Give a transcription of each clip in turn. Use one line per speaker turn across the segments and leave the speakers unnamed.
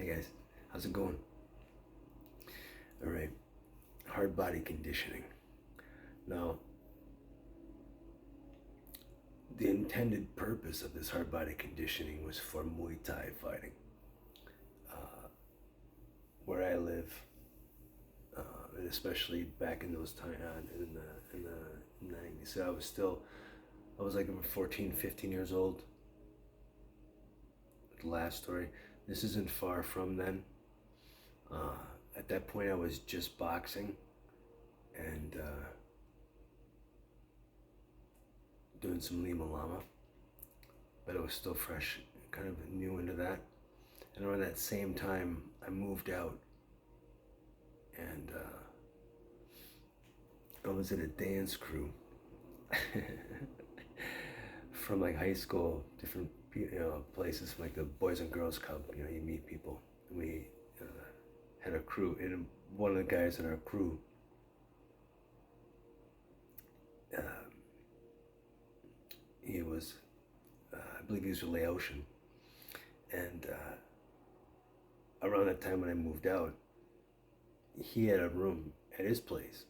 Hey guys, how's it going? All right, hard body conditioning. Now, the intended purpose of this hard body conditioning was for Muay Thai fighting. Where I live, and especially back in those times, in the 90s, so I was like 14, 15 years old. The last story. This isn't far from then. Uh, at that point, I was just boxing and doing some Lima Lama, but I was still fresh, kind of new into that. And around that same time, I moved out, and I was in a dance crew from like high school, different places like the Boys and Girls Club. You meet people. We uh, had a crew, and one of the guys in our crew, uh, he was, I believe he was from Laotian, and around that time when I moved out, he had a room at his place.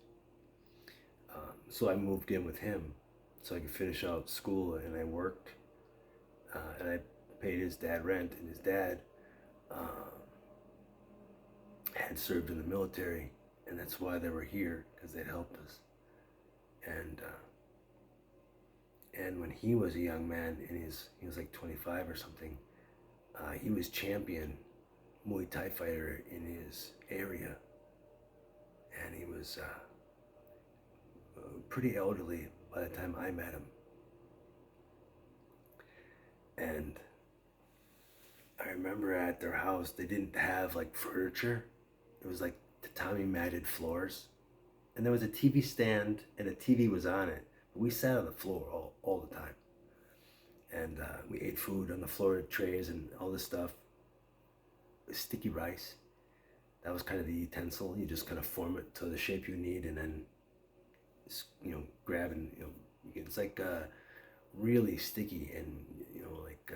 So I moved in with him so I could finish out school, and I worked, and I paid his dad rent, and his dad uh, had served in the military, and that's why they were here, because they'd helped us. And when he was a young man, he was like 25 or something, he was champion Muay Thai fighter in his area, and he was pretty elderly by the time I met him. And I remember at their house, they didn't have like furniture. It was like tatami matted floors. And there was a TV stand, and a TV was on it. But we sat on the floor all the time. And we ate food on the floor, trays, and all this stuff. Sticky rice. That was kind of the utensil. You just kind of form it to the shape you need, and then grab, and it's like really sticky and like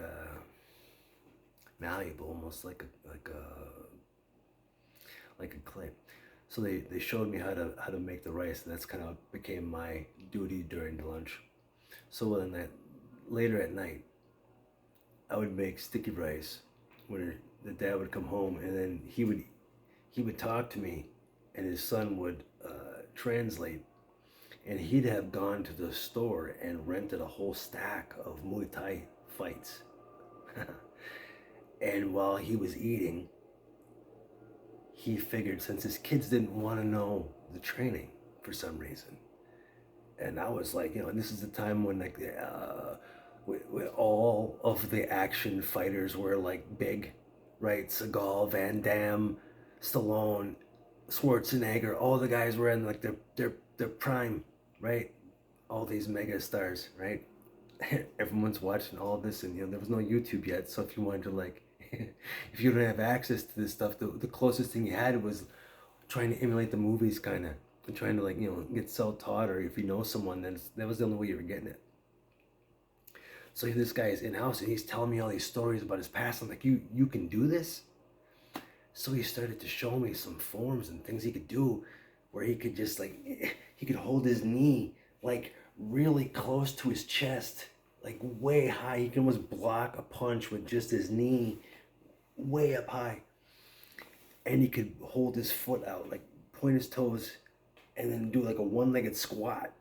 malleable, almost like a clay. So they showed me how to make the rice, and that's kind of became my duty during the lunch. So then that later at night, I would make sticky rice when the dad would come home, and then he would talk to me, and his son would translate, and he'd have gone to the store and rented a whole stack of Muay Thai fights. And while he was eating, he figured, since his kids didn't want to know the training for some reason, and I was like, and this is the time when like when all of the action fighters were like big, right? Seagal, Van Damme, Stallone, Schwarzenegger, all the guys were in like their prime, right? All these mega stars, right? Everyone's watching all this, and there was no YouTube yet, so if you wanted to like, if you don't have access to this stuff, the closest thing you had was trying to emulate the movies, kind of, and trying to like get self-taught, or if you know someone, then that was the only way you were getting it. So this guy is in house, and he's telling me all these stories about his past. I'm like, you can do this? So he started to show me some forms and things he could do, where he could just like, he could hold his knee like really close to his chest, like way high. He can almost block a punch with just his knee way up high. And he could hold his foot out, like point his toes, and then do like a one-legged squat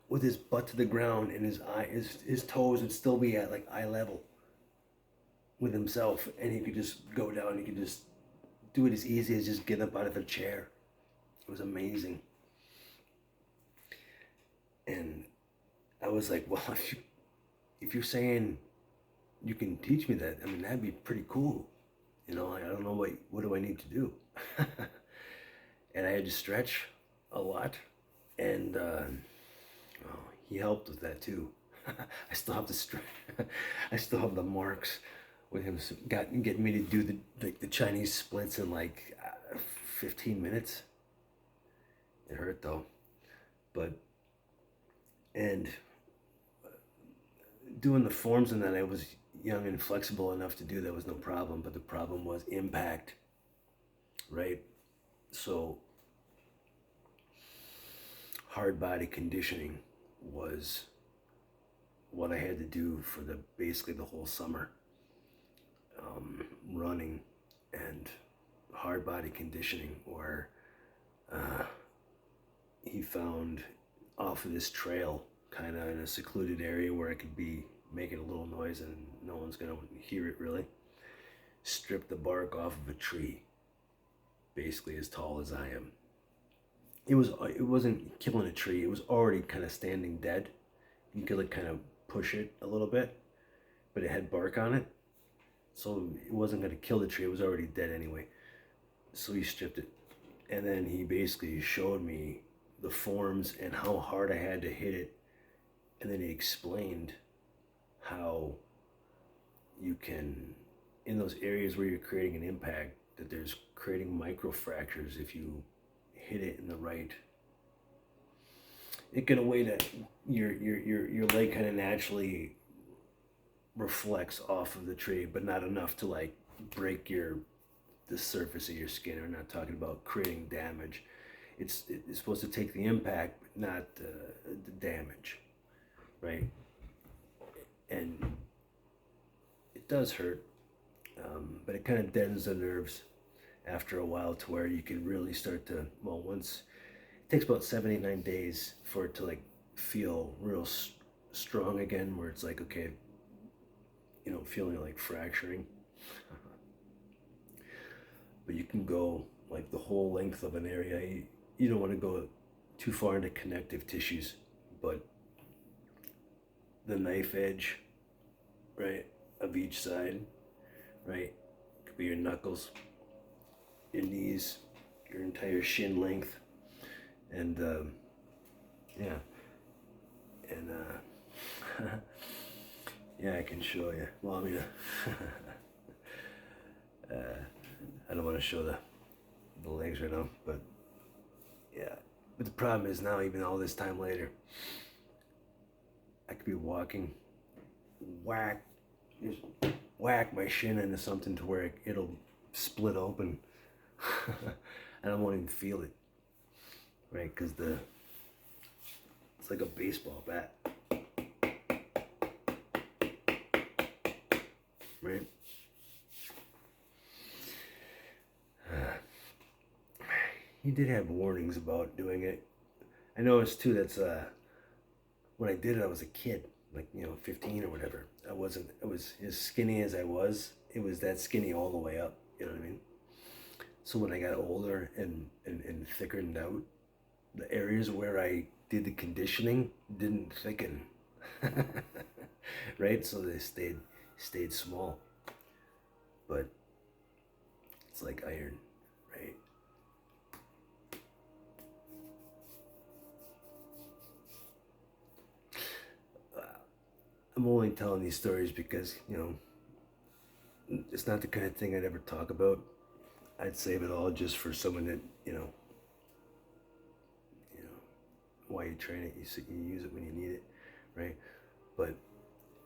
with his butt to the ground, and his toes would still be at like eye level with himself, and he could just go down. He could just do it as easy as just getting up out of a chair. It was amazing. And I was like, well, if you're saying you can teach me that, I mean, that'd be pretty cool. I don't know what do I need to do. And I had to stretch a lot, and he helped with that too. I still have the I still have the marks with him getting me to do the Chinese splits in like 15 minutes. It hurt though, but and doing the forms and that, I was young and flexible enough to do that was no problem, but the problem was impact, right? So hard body conditioning was what I had to do for basically the whole summer. Running and hard body conditioning, where he found off of this trail, kind of in a secluded area where I could be making a little noise and no one's gonna hear it really. Strip the bark off of a tree, basically as tall as I am. It wasn't killing a tree. It was already kind of standing dead. You could like kind of push it a little bit, but it had bark on it, so it wasn't gonna kill the tree. It was already dead anyway. So he stripped it, and then he basically showed me the forms and how hard I had to hit it, and then he explained how you can, in those areas where you're creating an impact, that there's creating micro fractures if you hit it in the right, in a way that your leg kind of naturally reflects off of the tree, but not enough to like break the surface of your skin. We're not talking about creating damage. It's supposed to take the impact, but not the damage, right? And it does hurt, but it kind of deadens the nerves after a while to where you can really start to, well, once, it takes about 79 days for it to like feel real strong again, where it's like, okay, feeling like fracturing. But you can go like the whole length of an area. You don't want to go too far into connective tissues, but the knife edge, right, of each side, right, could be your knuckles, your knees, your entire shin length, and yeah, and yeah, I can show you. Well, I mean, I don't want to show the legs right now, but yeah. But the problem is now, even all this time later, I could be walking, just whack my shin into something to where it'll split open. And I won't even feel it, right? Because it's like a baseball bat, right? He did have warnings about doing it. I noticed too that's when I did it, I was a kid, like 15 or whatever. I was as skinny as I was. It was that skinny all the way up. You know what I mean? So when I got older and thickened out, the areas where I did the conditioning didn't thicken, right? So they stayed small. But it's like iron, right? I'm only telling these stories because, it's not the kind of thing I'd ever talk about. I'd save it all just for someone that, why you train it, you use it when you need it, right? But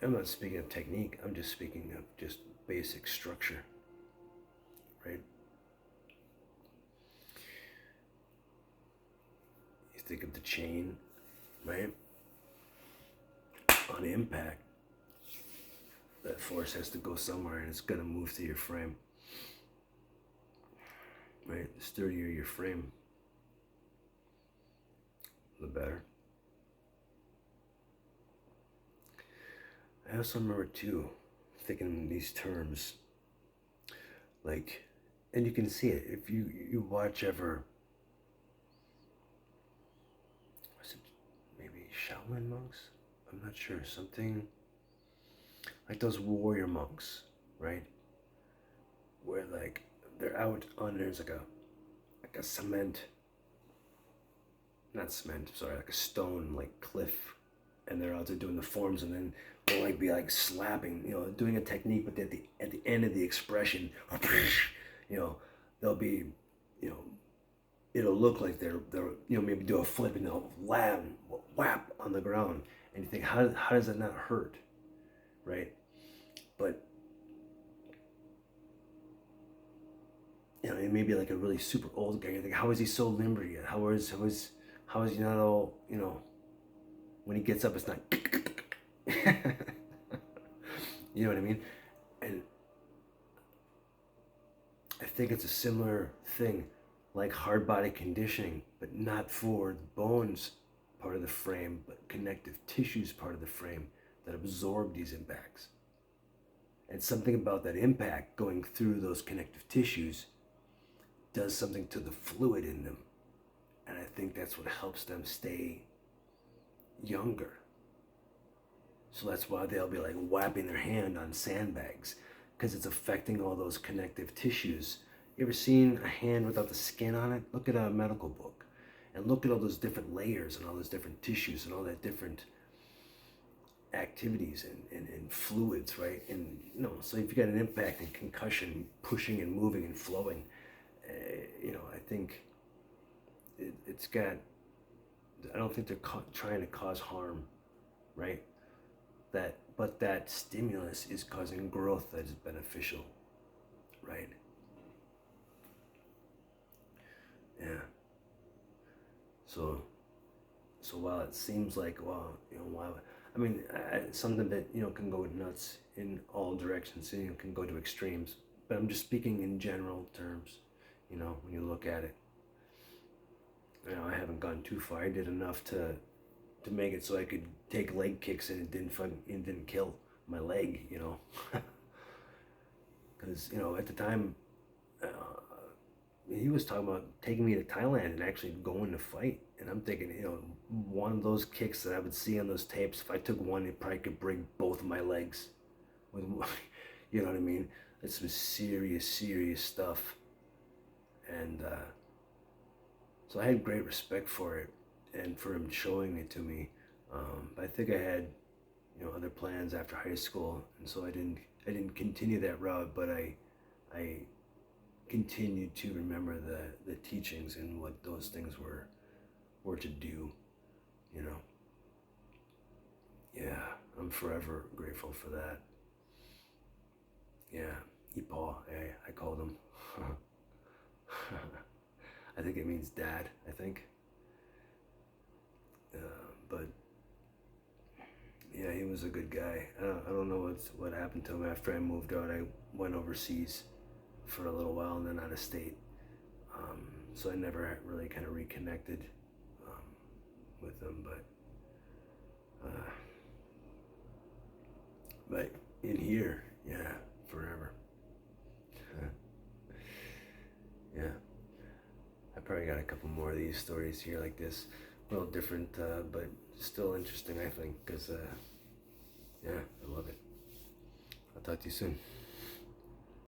I'm not speaking of technique, I'm just speaking of just basic structure, right? You think of the chain, right? On impact, that force has to go somewhere and it's going to move through your frame, right? The sturdier your frame, the better. I also remember too, thinking in these terms, like, and you can see it if you watch ever, was it maybe Shaolin monks? I'm not sure, something like those warrior monks, right? Where like they're out on, there's like a cement, not cement, sorry, like a stone like cliff, and they're out there doing the forms, and then they'll like be like slapping, doing a technique, but at the end of the expression, they'll be, it'll look like they're maybe do a flip and they'll whap on the ground, and you think, how does that not hurt, right? but you know, it may be like a really super old guy. You're like, how is he so limber yet? How is he not all, you know, when he gets up, it's not, you know what I mean? And I think it's a similar thing, like hard body conditioning, but not for the bones part of the frame, but connective tissues part of the frame that absorb these impacts. And something about that impact going through those connective tissues does something to the fluid in them. And I think that's what helps them stay younger. So that's why they'll be like whapping their hand on sandbags, because it's affecting all those connective tissues. You ever seen a hand without the skin on it? Look at a medical book and look at all those different layers and all those different tissues and all that different activities and fluids, right? And you know, so if you got an impact and concussion, pushing and moving and flowing, you know, I think it's got, I don't think they're trying to cause harm, right? But that stimulus is causing growth that is beneficial, right? Yeah. So while it seems like, well, you know, why? I mean, something that, you know, can go nuts in all directions, you know, can go to extremes. But I'm just speaking in general terms. You know, when you look at it, you know, I haven't gone too far. I did enough to make it so I could take leg kicks and it didn't kill my leg. You know, because you know at the time. He was talking about taking me to Thailand and actually going to fight. And I'm thinking, you know, one of those kicks that I would see on those tapes, if I took one, it probably could break both of my legs. With, you know what I mean? It's some serious, serious stuff. And so I had great respect for it and for him showing it to me. But I think I had, you know, other plans after high school, and so I didn't continue that route. But I continued to remember the teachings and what those things were to do, you know. Yeah, I'm forever grateful for that. Yeah, Ipaw, I called him. I think it means dad, I think. But yeah, he was a good guy. I don't know what happened to him after I moved out. I went overseas for a little while and then out of state. So I never really kind of reconnected with them, but in here, yeah, forever. Yeah, I probably got a couple more of these stories here like this, a little different, but still interesting, I think, because yeah, I love it. I'll talk to you soon.